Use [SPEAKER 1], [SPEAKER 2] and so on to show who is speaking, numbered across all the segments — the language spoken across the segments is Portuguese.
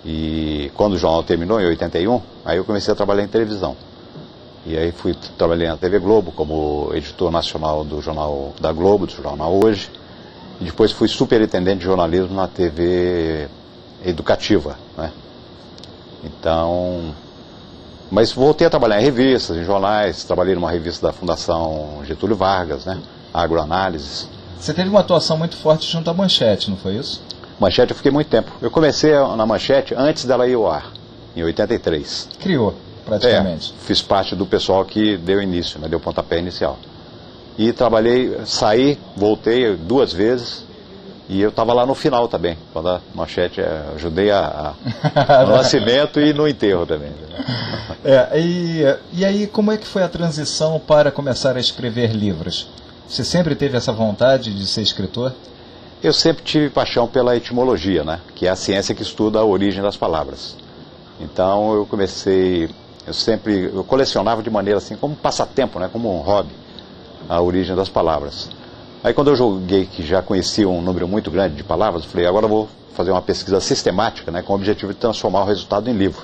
[SPEAKER 1] E quando o jornal terminou, em 81, aí eu comecei a trabalhar em televisão. E aí trabalhei na TV Globo como editor nacional do Jornal da Globo, do Jornal Hoje. E depois fui superintendente de jornalismo na TV educativa, né? Então, mas voltei a trabalhar em revistas, em jornais, trabalhei numa revista da Fundação Getúlio Vargas, né? Agroanálise.
[SPEAKER 2] Você teve uma atuação muito forte junto à Manchete, não foi isso?
[SPEAKER 1] Manchete eu fiquei muito tempo. Eu comecei na Manchete antes dela ir ao ar, em 83.
[SPEAKER 2] Criou, praticamente.
[SPEAKER 1] Fiz parte do pessoal que deu início, né? Deu pontapé inicial. E trabalhei, saí, voltei 2 vezes. E eu estava lá no final também, quando a Manchete, ajudei no nascimento e no enterro também.
[SPEAKER 2] E aí, como é que foi a transição para começar a escrever livros? Você sempre teve essa vontade de ser escritor?
[SPEAKER 1] Eu sempre tive paixão pela etimologia, né? Que é a ciência que estuda a origem das palavras. Então eu comecei, eu colecionava de maneira assim, como passatempo, né? Como um hobby, a origem das palavras. Aí quando eu joguei que já conhecia um número muito grande de palavras, eu falei, agora eu vou fazer uma pesquisa sistemática, né, com o objetivo de transformar o resultado em livro.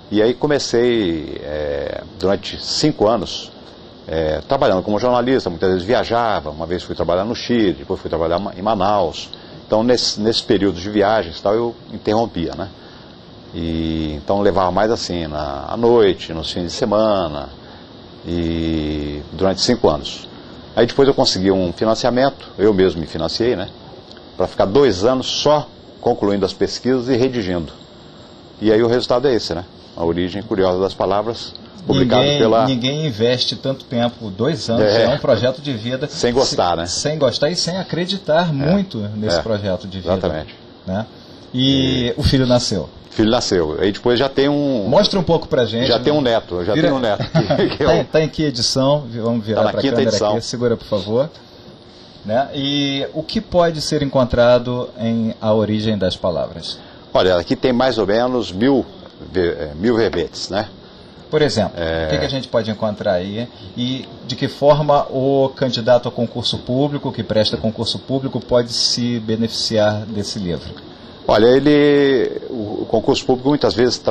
[SPEAKER 1] E aí comecei, durante 5 anos, trabalhando como jornalista, muitas vezes viajava, uma vez fui trabalhar no Chile, depois fui trabalhar em Manaus. Então nesse período de viagens tal, eu interrompia, né? E então levava mais assim, à noite, nos fins de semana, e durante 5 anos. Aí depois eu consegui um financiamento, eu mesmo me financiei, né? Para ficar 2 anos só concluindo as pesquisas e redigindo. E aí o resultado é esse, né? A origem curiosa das palavras, publicado pela...
[SPEAKER 2] Ninguém investe tanto tempo, 2 anos, é um projeto de vida...
[SPEAKER 1] Sem gostar, né?
[SPEAKER 2] Sem gostar e sem acreditar muito nesse projeto de vida.
[SPEAKER 1] Exatamente.
[SPEAKER 2] Né? E o filho nasceu.
[SPEAKER 1] O filho nasceu. Aí depois já tem um...
[SPEAKER 2] Mostra um pouco pra gente.
[SPEAKER 1] Já tem um neto, tenho um neto.
[SPEAKER 2] Tá em que edição? Vamos virar para a câmera edição. Aqui. Segura, por favor. Né? E o que pode ser encontrado em A Origem das Palavras?
[SPEAKER 1] Olha, aqui tem mais ou menos 1000 verbetes, né?
[SPEAKER 2] Por exemplo, o que a gente pode encontrar aí e de que forma o candidato a concurso público, que presta concurso público, pode se beneficiar desse livro?
[SPEAKER 1] Olha, o concurso público muitas vezes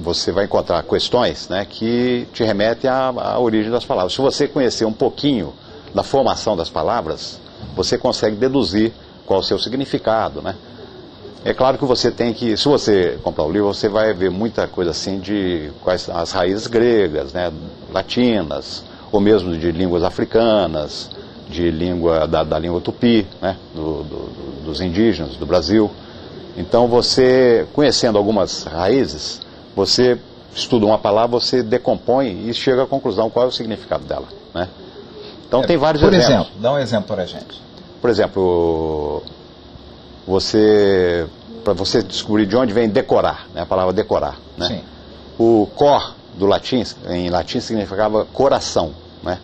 [SPEAKER 1] você vai encontrar questões, né, que te remetem à origem das palavras. Se você conhecer um pouquinho da formação das palavras, você consegue deduzir qual é o seu significado, né? É claro que você tem que, se você comprar o livro, você vai ver muita coisa assim de quais as raízes gregas, né, latinas, ou mesmo de línguas africanas, de da língua tupi, né, dos indígenas do Brasil. Então você, conhecendo algumas raízes, você estuda uma palavra, você decompõe e chega à conclusão qual é o significado dela, né? Então tem vários exemplos. Por exemplo,
[SPEAKER 2] dá um exemplo para a gente.
[SPEAKER 1] Por exemplo, para você descobrir de onde vem decorar, né, a palavra decorar, né?
[SPEAKER 2] Sim.
[SPEAKER 1] O cor do latim, em latim significava coração, né?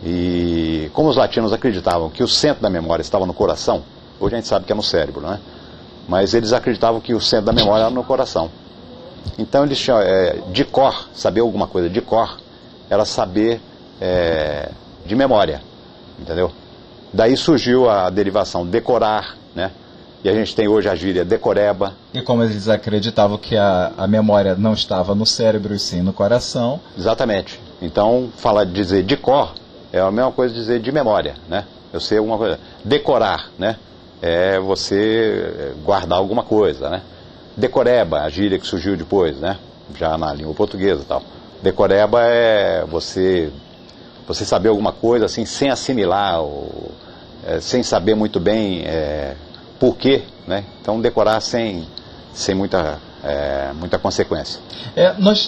[SPEAKER 1] E como os latinos acreditavam que o centro da memória estava no coração, hoje a gente sabe que é no cérebro, né? Mas eles acreditavam que o centro da memória era no coração. Então eles tinham, de cor, saber alguma coisa de cor, era saber de memória, entendeu? Daí surgiu a derivação decorar, né? E a gente tem hoje a gíria decoreba.
[SPEAKER 2] E como eles acreditavam que a memória não estava no cérebro e sim no coração.
[SPEAKER 1] Exatamente. Então, dizer de cor é a mesma coisa de dizer de memória, né? Eu sei alguma coisa. Decorar, né? É você guardar alguma coisa, né? Decoreba, a gíria que surgiu depois, né? Já na língua portuguesa e tal. Decoreba é você saber alguma coisa assim, sem assimilar, sem saber muito bem por quê, né? Então decorar sem muita consequência.
[SPEAKER 2] Nós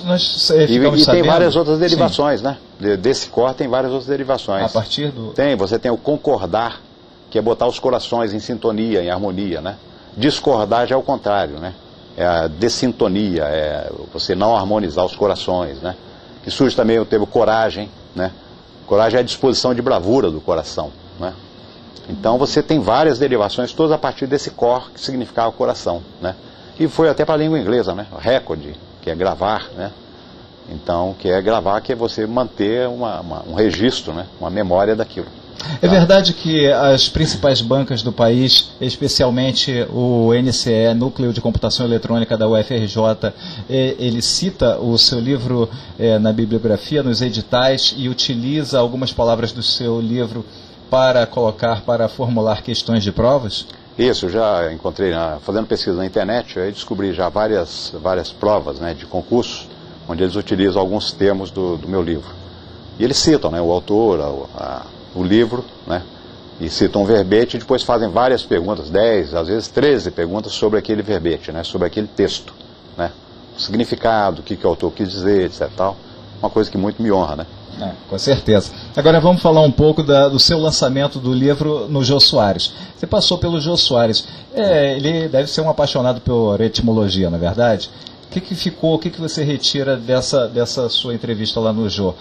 [SPEAKER 1] ficamos sabendo... tem várias outras derivações, sim, né? Desse cor tem várias outras derivações.
[SPEAKER 2] A partir do...
[SPEAKER 1] Você tem o concordar, que é botar os corações em sintonia, em harmonia, né? Discordar já é o contrário, né? É a dessintonia, é você não harmonizar os corações, né? Que surge também o termo coragem, né? Coragem é a disposição de bravura do coração, né? Então você tem várias derivações, todas a partir desse cor, que significava coração, né? E foi até para a língua inglesa, né? Record, que é gravar, né? Então, que é gravar, que é você manter um registro, né? Uma memória daquilo.
[SPEAKER 2] É verdade que as principais bancas do país, especialmente o NCE, Núcleo de Computação Eletrônica da UFRJ, ele cita o seu livro na bibliografia, nos editais, e utiliza algumas palavras do seu livro para formular questões de provas?
[SPEAKER 1] Isso, já encontrei, fazendo pesquisa na internet, aí descobri já várias provas, né, de concurso, onde eles utilizam alguns termos do meu livro. E eles citam, né, o autor, o livro, né, e citam um verbete e depois fazem várias perguntas, 10, às vezes 13 perguntas sobre aquele verbete, né, sobre aquele texto, né, o significado, o que o autor quis dizer, etc. Tal. Uma coisa que muito me honra, né.
[SPEAKER 2] Com certeza. Agora vamos falar um pouco do seu lançamento do livro no Jô Soares. Você passou pelo Jô Soares. Ele deve ser um apaixonado por etimologia, não é verdade? O que você retira dessa sua entrevista lá no Jô?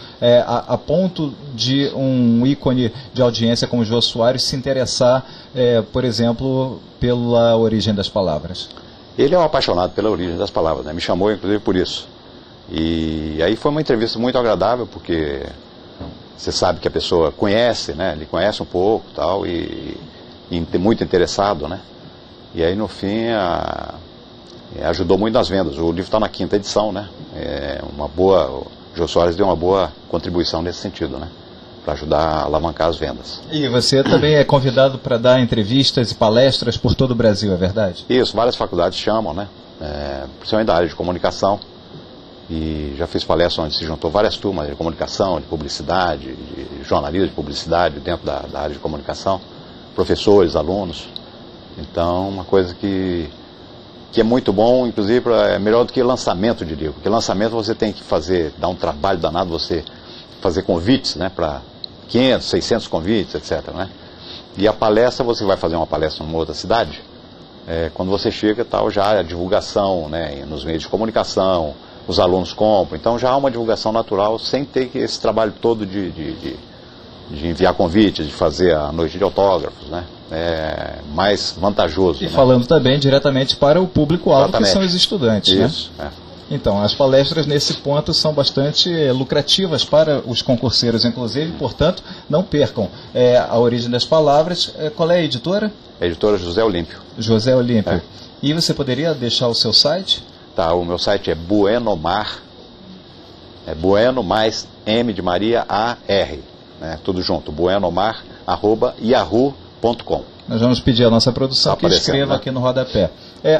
[SPEAKER 2] A ponto de um ícone de audiência como o Jô Soares se interessar, por exemplo, pela origem das palavras?
[SPEAKER 1] Ele é um apaixonado pela origem das palavras, né? Me chamou inclusive por isso. E aí foi uma entrevista muito agradável, porque você sabe que a pessoa conhece, né? Ele conhece um pouco tal, e muito interessado, né? E aí no fim ajudou muito nas vendas. O livro está na 5ª edição, né? O Jô Soares deu uma boa contribuição nesse sentido, né? Para ajudar a alavancar as vendas.
[SPEAKER 2] E você também é convidado para dar entrevistas e palestras por todo o Brasil, é verdade?
[SPEAKER 1] Isso, várias faculdades chamam, né? Principalmente da área de comunicação. E já fiz palestras onde se juntou várias turmas de comunicação, de publicidade, de jornalismo de publicidade dentro da área de comunicação, professores, alunos. Então, uma coisa que é muito bom, inclusive é melhor do que lançamento de livro, porque lançamento você tem que dar um trabalho danado, você fazer convites, né, para 500, 600 convites, etc. Né? E a palestra, você vai fazer uma palestra numa outra cidade, quando você chega, tal, já a divulgação, né, nos meios de comunicação, os alunos compram, então já há uma divulgação natural sem ter esse trabalho todo de enviar convites, de fazer a noite de autógrafos, né? É mais vantajoso.
[SPEAKER 2] E falando também diretamente para o público-alvo, que são os estudantes.
[SPEAKER 1] Isso,
[SPEAKER 2] né? Então, as palestras nesse ponto são bastante lucrativas para os concurseiros, inclusive, portanto, não percam. A origem das palavras, qual é a editora?
[SPEAKER 1] A editora José Olímpio.
[SPEAKER 2] José Olímpio. E você poderia deixar o seu site?
[SPEAKER 1] Tá, o meu site é Buenomar, Bueno mais M de Maria A-R, né, tudo junto, buenomar@yahoo.com.
[SPEAKER 2] Nós vamos pedir à nossa produção que escreva, né, aqui no rodapé.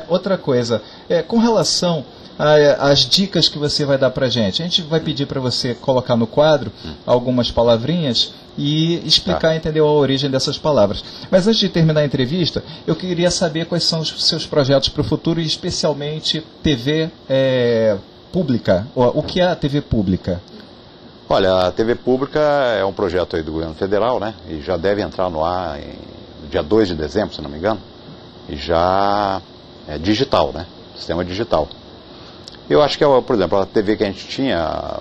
[SPEAKER 2] Outra coisa, com relação às dicas que você vai dar para a gente vai pedir para você colocar no quadro algumas palavrinhas e explicar, entender a origem dessas palavras. Mas antes de terminar a entrevista, eu queria saber quais são os seus projetos para o futuro, e especialmente TV pública. O que é a TV pública?
[SPEAKER 1] Olha, a TV pública é um projeto aí do governo federal, né? E já deve entrar no ar no dia 2 de dezembro, se não me engano. E já é digital, né? Sistema digital. Eu acho que, por exemplo, a TV que a gente tinha,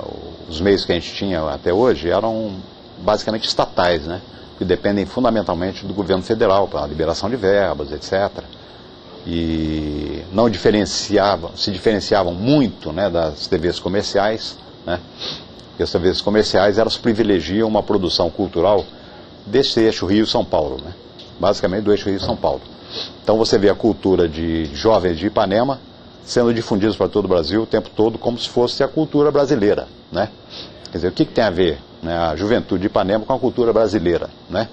[SPEAKER 1] os meios que a gente tinha até hoje eram basicamente estatais, né? Que dependem fundamentalmente do governo federal para a liberação de verbas, etc. E não se diferenciavam muito, né, das TVs comerciais, né? E as TVs comerciais, elas privilegiam uma produção cultural desse eixo Rio-São Paulo, né? Basicamente do eixo Rio-São Paulo. Então você vê a cultura de jovens de Ipanema sendo difundidos para todo o Brasil o tempo todo, como se fosse a cultura brasileira, né? Quer dizer, o que tem a ver, né, a juventude de Ipanema com a cultura brasileira, né?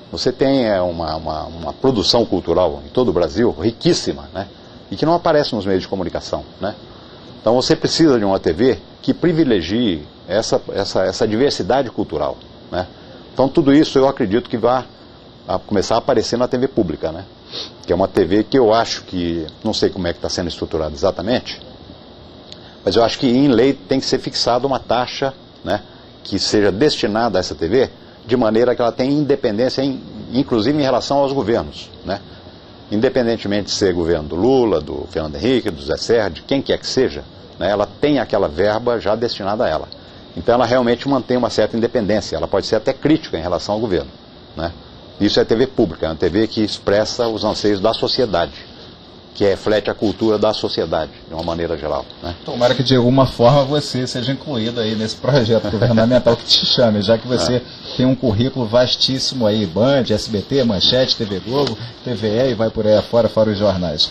[SPEAKER 1] Você tem uma produção cultural em todo o Brasil riquíssima, né? E que não aparece nos meios de comunicação, né? Então você precisa de uma TV que privilegie essa diversidade cultural, né? Então tudo isso eu acredito que vai começar a aparecer na TV pública, né? Que é uma TV que eu acho que, não sei como é que está sendo estruturada exatamente, mas eu acho que em lei tem que ser fixada uma taxa, né, que seja destinada a essa TV, de maneira que ela tenha independência, inclusive em relação aos governos, né? Independentemente de ser governo do Lula, do Fernando Henrique, do Zé Serra, de quem quer que seja, né, ela tem aquela verba já destinada a ela. Então ela realmente mantém uma certa independência, ela pode ser até crítica em relação ao governo, né? Isso é TV pública, é uma TV que expressa os anseios da sociedade. que reflete a cultura da sociedade, de uma maneira geral, né?
[SPEAKER 2] Tomara que de alguma forma você seja incluído aí nesse projeto governamental que te chame, já que você tem um currículo vastíssimo aí, Band, SBT, Manchete, TV Globo, TVE e vai por aí afora, fora os jornais.